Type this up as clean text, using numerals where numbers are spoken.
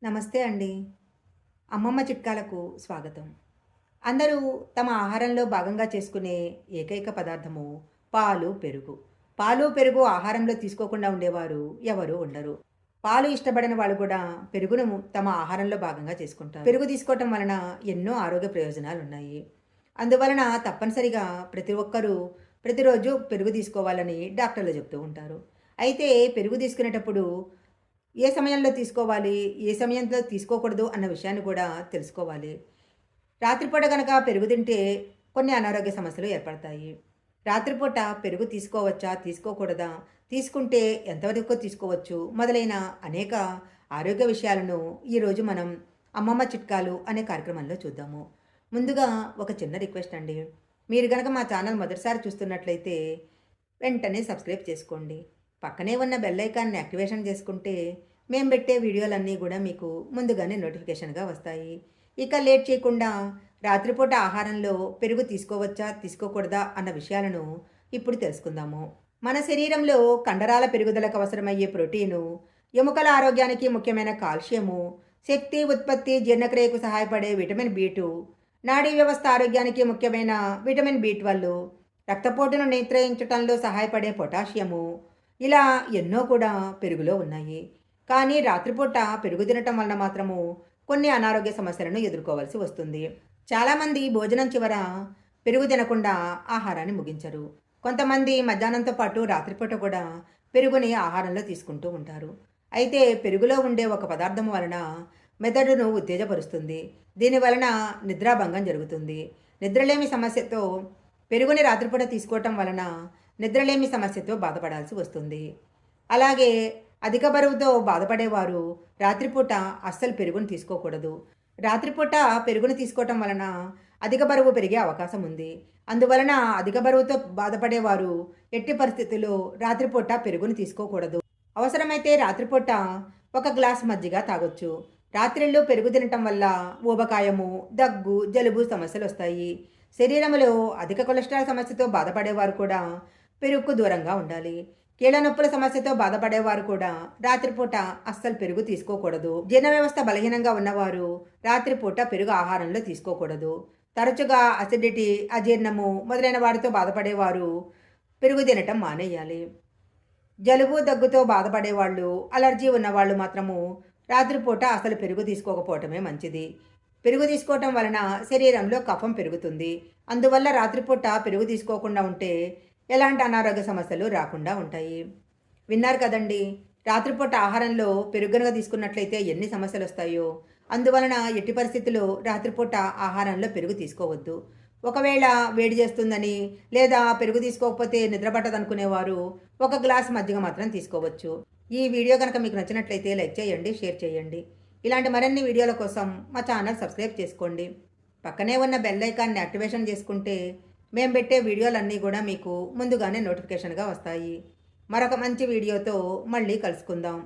నమస్తే అండి. అమ్మమ్మ చిట్కాలకు స్వాగతం. అందరూ తమ ఆహారంలో భాగంగా చేసుకునే ఏకైక పదార్థము పాలు, పెరుగు. పాలు, పెరుగు ఆహారంలో తీసుకోకుండా ఉండేవారు ఎవరు ఉండరు. పాలు ఇష్టపడని వాళ్ళు కూడా పెరుగును తమ ఆహారంలో భాగంగా చేసుకుంటారు. పెరుగు తీసుకోవటం వలన ఎన్నో ఆరోగ్య ప్రయోజనాలున్నాయి. అందువలన తప్పనిసరిగా ప్రతి ఒక్కరూ ప్రతిరోజు పెరుగు తీసుకోవాలని డాక్టర్లు చెప్తూ ఉంటారు. అయితే పెరుగు తీసుకునేటప్పుడు ఏ సమయంలో తీసుకోవాలి, ఏ సమయంలో తీసుకోకూడదు అన్న విషయాన్ని కూడా తెలుసుకోవాలి. రాత్రిపూట గనక పెరుగు తింటే కొన్ని అనారోగ్య సమస్యలు ఏర్పడతాయి. రాత్రిపూట పెరుగు తీసుకోవచ్చా? తీసుకోకూడదా? తీసుకుంటే ఎంతవరకు తీసుకోవచ్చు? మొదలైన అనేక ఆరోగ్య విషయాలను ఈరోజు మనం అమ్మమ్మ చిట్కాలు అనే కార్యక్రమంలో చూద్దాము. ముందుగా ఒక చిన్న రిక్వెస్ట్ అండి. మీరు గనక మా ఛానల్ మొదటిసారి చూస్తున్నట్లయితే వెంటనే సబ్స్క్రైబ్ చేసుకోండి. పక్కనే ఉన్న బెల్ ఐకాన్ని యాక్టివేషన్ చేసుకుంటే మేము పెట్టే వీడియోలన్నీ కూడా మీకు ముందుగానే నోటిఫికేషన్గా వస్తాయి. ఇక లేట్ చేయకుండా రాత్రిపూట ఆహారంలో పెరుగు తీసుకోవచ్చా తీసుకోకూడదా అన్న విషయాలను ఇప్పుడు తెలుసుకుందాము. మన శరీరంలో కండరాల పెరుగుదలకు అవసరమయ్యే ప్రోటీను, ఎముకల ఆరోగ్యానికి ముఖ్యమైన కాల్షియము, శక్తి ఉత్పత్తి జీర్ణక్రియకు సహాయపడే విటమిన్ బి2, నాడీ వ్యవస్థ ఆరోగ్యానికి ముఖ్యమైన విటమిన్ బి12, రక్తపోటును నియంత్రించడంలో సహాయపడే పొటాషియము, ఇలా ఎన్నో కూడా పెరుగులో ఉన్నాయి. కానీ రాత్రిపూట పెరుగు తినటం వలన మాత్రము కొన్ని అనారోగ్య సమస్యలను ఎదుర్కోవాల్సి వస్తుంది. చాలామంది భోజనం చివర పెరుగు తినకుండా ఆహారాన్ని ముగించరు. కొంతమంది మధ్యాహ్నంతో పాటు రాత్రిపూట కూడా పెరుగుని ఆహారంలో తీసుకుంటూ ఉంటారు. అయితే పెరుగులో ఉండే ఒక పదార్థం వలన మెదడును ఉత్తేజపరుస్తుంది. దీని వలన నిద్రాభంగం జరుగుతుంది. నిద్రలేమి సమస్యతో పెరుగుని రాత్రిపూట తీసుకోవటం వలన నిద్రలేమి సమస్యతో బాధపడాల్సి వస్తుంది. అలాగే అధిక బరువుతో బాధపడేవారు రాత్రిపూట అస్సలు పెరుగును తీసుకోకూడదు. రాత్రిపూట పెరుగును తీసుకోవటం వలన అధిక బరువు పెరిగే అవకాశం ఉంది. అందువలన అధిక బరువుతో బాధపడేవారు ఎట్టి పరిస్థితుల్లో రాత్రిపూట పెరుగును తీసుకోకూడదు. అవసరమైతే రాత్రిపూట ఒక గ్లాస్ మజ్జిగ తాగొచ్చు. రాత్రిళ్ళు పెరుగు తినటం వల్ల ఊబకాయము, దగ్గు, జలుబు సమస్యలు వస్తాయి. శరీరంలో అధిక కొలెస్ట్రాల్ సమస్యతో బాధపడేవారు కూడా పెరుగుకు దూరంగా ఉండాలి. కీళ్ళ నొప్పుల సమస్యతో బాధపడేవారు కూడా రాత్రిపూట అస్సలు పెరుగు తీసుకోకూడదు. జీర్ణ వ్యవస్థ బలహీనంగా ఉన్నవారు రాత్రిపూట పెరుగు ఆహారంలో తీసుకోకూడదు. తరచుగా అసిడిటీ, అజీర్ణము మొదలైన వాటితో బాధపడేవారు పెరుగు తినటం మానేయాలి. జలుబు, దగ్గుతో బాధపడేవాళ్ళు, అలర్జీ ఉన్నవాళ్ళు మాత్రము రాత్రిపూట అసలు పెరుగు తీసుకోకపోవటమే మంచిది. పెరుగు తీసుకోవటం వలన శరీరంలో కఫం పెరుగుతుంది. అందువల్ల రాత్రిపూట పెరుగు తీసుకోకుండా ఉంటే ఎలాంటి అనారోగ్య సమస్యలు రాకుండా ఉంటాయి. విన్నారు కదండి, రాత్రిపూట ఆహారంలో పెరుగనగా తీసుకున్నట్లయితే ఎన్ని సమస్యలు వస్తాయో. అందువలన ఎట్టి పరిస్థితుల్లో రాత్రిపూట ఆహారంలో పెరుగు తీసుకోవద్దు. ఒకవేళ వేడి చేస్తుందని లేదా పెరుగు తీసుకోకపోతే నిద్ర పట్టదనుకునేవారు ఒక గ్లాస్ మజ్జిగ మాత్రం తీసుకోవచ్చు. ఈ వీడియో కనుక మీకు నచ్చినట్లయితే లైక్ చేయండి, షేర్ చేయండి. ఇలాంటి మరిన్ని వీడియోల కోసం మా ఛానల్ సబ్స్క్రైబ్ చేసుకోండి. పక్కనే ఉన్న బెల్ ఐకాన్ని యాక్టివేషన్ చేసుకుంటే మేము పెట్టే వీడియోలన్నీ కూడా మీకు ముందుగానే నోటిఫికేషన్గా వస్తాయి. మరొక మంచి వీడియోతో మళ్ళీ కలుసుకుందాం.